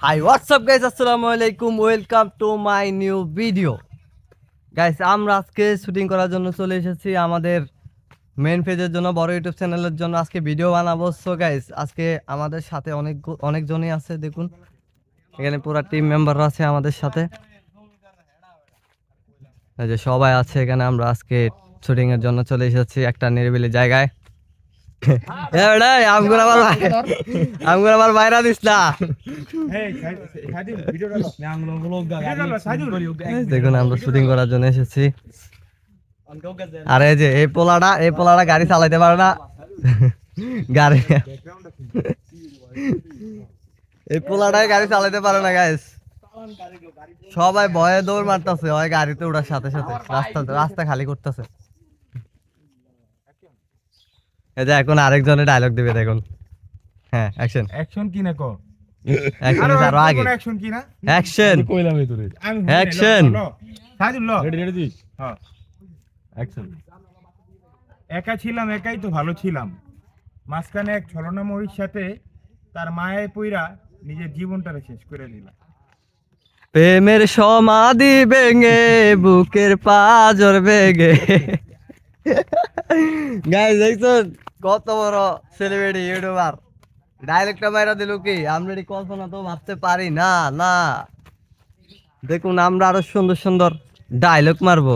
Hi, what's up guys? Assalamu alaikum. Welcome to my new video. Guys, আমরা আজকে shooting করার জন্য চলে এসেছি আমাদের মেইন পেজের জন্য, বড় ইউটিউব চ্যানেলের জন্য আজকে ভিডিও বানাবো। সো গাইস, আজকে আমাদের সাথে অনেকজনই আছে, দেখুন এখানে পুরো টিম মেম্বাররা আছে আমাদের সাথে। এই যে সবাই আছে এখানে, আমরা আজকে শুটিং এর জন্য চলে এসেছি একটা নিরিবিলি জায়গায়। আমার বাইরা দিস না। দেখুন আমরা শুটিং করার জন্য এসেছি। আর এই যে এই পোলাটা গাড়ি চালাইতে পারে না, গাড়ি এই পোলাটাই গাড়ি চালাইতে পারে না গাইস। সবাই ভয়ে দৌড় মারতেছে, ওই গাড়িতে ওঠার সাথে সাথে রাস্তা খালি করতেছে। এই যে এখন আরেকজনের ডায়লগ দিবে, দেখুন। হ্যাঁ, অ্যাকশন। অ্যাকশন কি না কো? অ্যাকশন স্যার আগে। অ্যাকশন কি না? অ্যাকশন। আমি কইলাম এই তোরে। অ্যাকশন। সাজুল ল। রেডি। হ্যাঁ। অ্যাকশন। একা ছিলাম, একাই তো ভালো ছিলাম। মাঝখানে এক ছলনাময়ীর সাথে তার মায়ের পইরা নিজের জীবনটারে শেষ করে দিলাম। প্রেমের সমাধি ভেঙে বুকের পাঁজর ভেঙে। গাইস দেখছো কত বড় সেলিব্রিটি ইউটিউবার, ডাইরেক্টর বাইরা দিল কি আমরা কল্পনা তো ভাবতে পারি না। না দেখুন আমরা আরো সুন্দর সুন্দর ডায়লগ মারবো।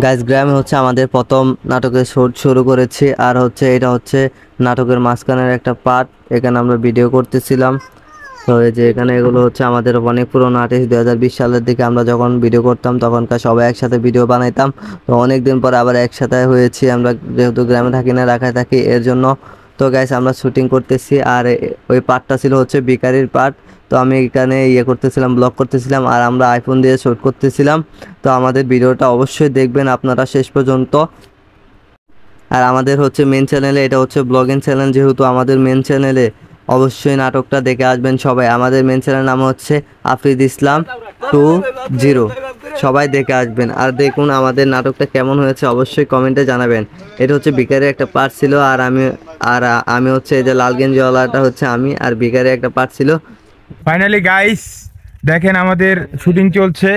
গাইস, গ্রামে হচ্ছে আমাদের প্রথম নাটকের শুট শুরু করেছি, আর হচ্ছে এটা হচ্ছে নাটকের মাঝখানের একটা পার্ট। এখানে আমরা ভিডিও করতেছিলাম। তো এই যে এখানে এগুলো হচ্ছে আমাদের অনেক পুরোনো আর্টিস্ট। 2020 সালের দিকে আমরা যখন ভিডিও করতাম তখনকার সবাই একসাথে ভিডিও বানাইতাম। তো অনেকদিন পর আবার একসাথে হয়েছি আমরা, যেহেতু গ্রামে থাকি না, ঢাকায় থাকি, এর জন্য। তো গাইস আমরা শুটিং করতেছি, আর ওই পার্টটা ছিল হচ্ছে বিকারির পার্ট। তো আমি এখানে করতেছিলাম, ব্লগ করতেছিলাম, আর আমরা আইফোন দিয়ে শ্যুট করতেছিলাম। তো আমাদের ভিডিওটা অবশ্যই দেখবেন আপনারা শেষ পর্যন্ত। আর আমাদের হচ্ছে মেন চ্যানেলে, এটা হচ্ছে ব্লগিং চ্যানেল, যেহেতু আমাদের মেন চ্যানেলে অবশ্যই নাটকটা দেখে আসবেন সবাই। আমাদের মেন চ্যানেল নাম হচ্ছে আফরিদ ইসলাম 20। সবাই দেখে আসবেন। আর দেখুন আমাদের নাটকটা কেমন হয়েছে অবশ্যই কমেন্টে জানাবেন। এটা হচ্ছে বিকারের একটা পার্ট ছিল, আর আমি হচ্ছে এই যে লাল গেঞ্জিওয়ালাটা হচ্ছে আমি, আর বিকারের একটা পার্ট ছিল। ফাইনালি গাইস দেখেন আমাদের শুটিং চলছে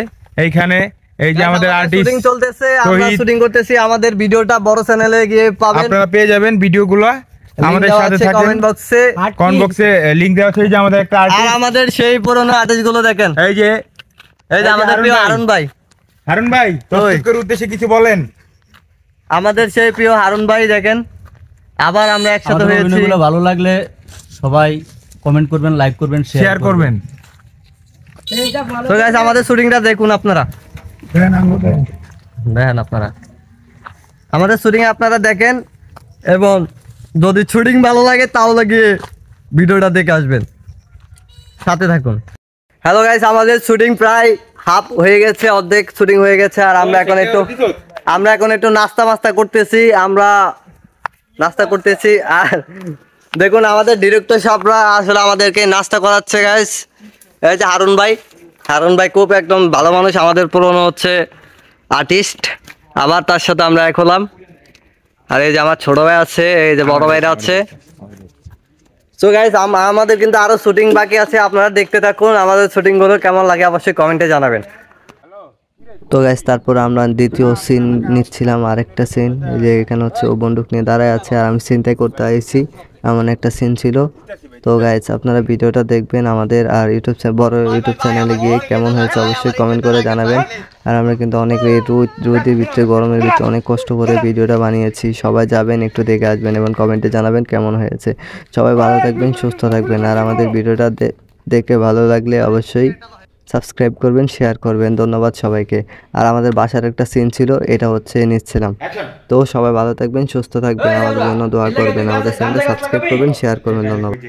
এইখানে। এই যে আমাদের আর্টিস্ট শুটিং চলতেছে, আমরা শুটিং করতেছি। আমাদের ভিডিওটা বড় চ্যানেলে গিয়ে পাবেন, আপনারা পেয়ে যাবেন ভিডিওগুলো। আমাদের সাথে থাকেন, কমেন্ট বক্সে লিংক দেওয়া আছে। এই যে আমাদের একটা আর্টিস্ট, আর আমাদের সেই পুরনো আর্টিস্ট গুলো দেখেন। এই যে আমাদের প্রিয় হারুন ভাই। হারুন ভাই দর্শকদের উদ্দেশ্যে কিছু বলেন। আমাদের সেই প্রিয় হারুন ভাই দেখেন, আবার আমরা একসাথে হয়েছি। ভিডিওগুলো ভালো লাগলে সবাই কমেন্ট করবেন, লাইক করবেন, শেয়ার করবেন। তো গাইস আমাদের শুটিংটা দেখুন আপনারা, দেখেন আপনারা আমাদের শুটিং আপনারা দেখেন, এবং যদি শুটিং ভালো লাগে তাহলে গিয়ে ভিডিওটা দেখে আসবেন, সাথে থাকুন। হ্যালো গাইস, আমাদের শুটিং প্রায় হাফ হয়ে গেছে, অর্ধেক শুটিং হয়ে গেছে। আর আমরা এখন একটু নাস্তা করতেছি, আর দেখুন আমাদের ডিরেক্টর সাহেবরা আসলে আমাদেরকে নাস্তা করাচ্ছে গাইস। এই যে হারুন ভাই খুব একদম ভালো মানুষ, আমাদের পুরনো হচ্ছে আর্টিস্ট, আবার তার সাথে আমরা এক হলাম। আর এই যে আমার ছোট ভাই আছে, এই যে বড় ভাইরা আছে। সো গাইস আমাদের কিন্তু আরো শুটিং বাকি আছে, আপনারা দেখতে থাকুন। আমাদের শুটিং গুলো কেমন লাগে অবশ্যই কমেন্টে জানাবেন। তো গাইস তারপর আমরা দ্বিতীয় সিন নিচ্ছিলাম, আরেকটা সিন। এই যে এখানে হচ্ছে ও বন্দুক নিয়ে দাঁড়ায় আছে, আর আমি সিনটাই করতে আইছি, এমন একটা সিন ছিল। তো গাইস আপনারা ভিডিওটা দেখবেন আমাদের, আর বড় ইউটিউব চ্যানেলে গিয়ে কেমন হয়েছে অবশ্যই কমেন্ট করে জানাবেন। আর আমরা কিন্তু অনেক রোদের ভিতরে, গরমের ভিতরে অনেক কষ্ট করে ভিডিওটা বানিয়েছি। সবাই যাবেন, একটু দেখে আসবেন এবং কমেন্টে জানাবেন কেমন হয়েছে। সবাই ভালো থাকবেন, সুস্থ থাকবেন। আর আমাদের ভিডিওটা দেখে ভালো লাগলে অবশ্যই সাবস্ক্রাইব করবেন, শেয়ার করবেন। ধন্যবাদ সবাইকে। আর আমাদের বাসার একটা সিন ছিল, এটা হচ্ছে নিচ্ছিলাম। তো সবাই ভালো থাকবেন, সুস্থ থাকবেন, আমাদের জন্য দোয়া করবেন, আমাদের চ্যানেলটা সাবস্ক্রাইব করবেন, শেয়ার করবেন। ধন্যবাদ।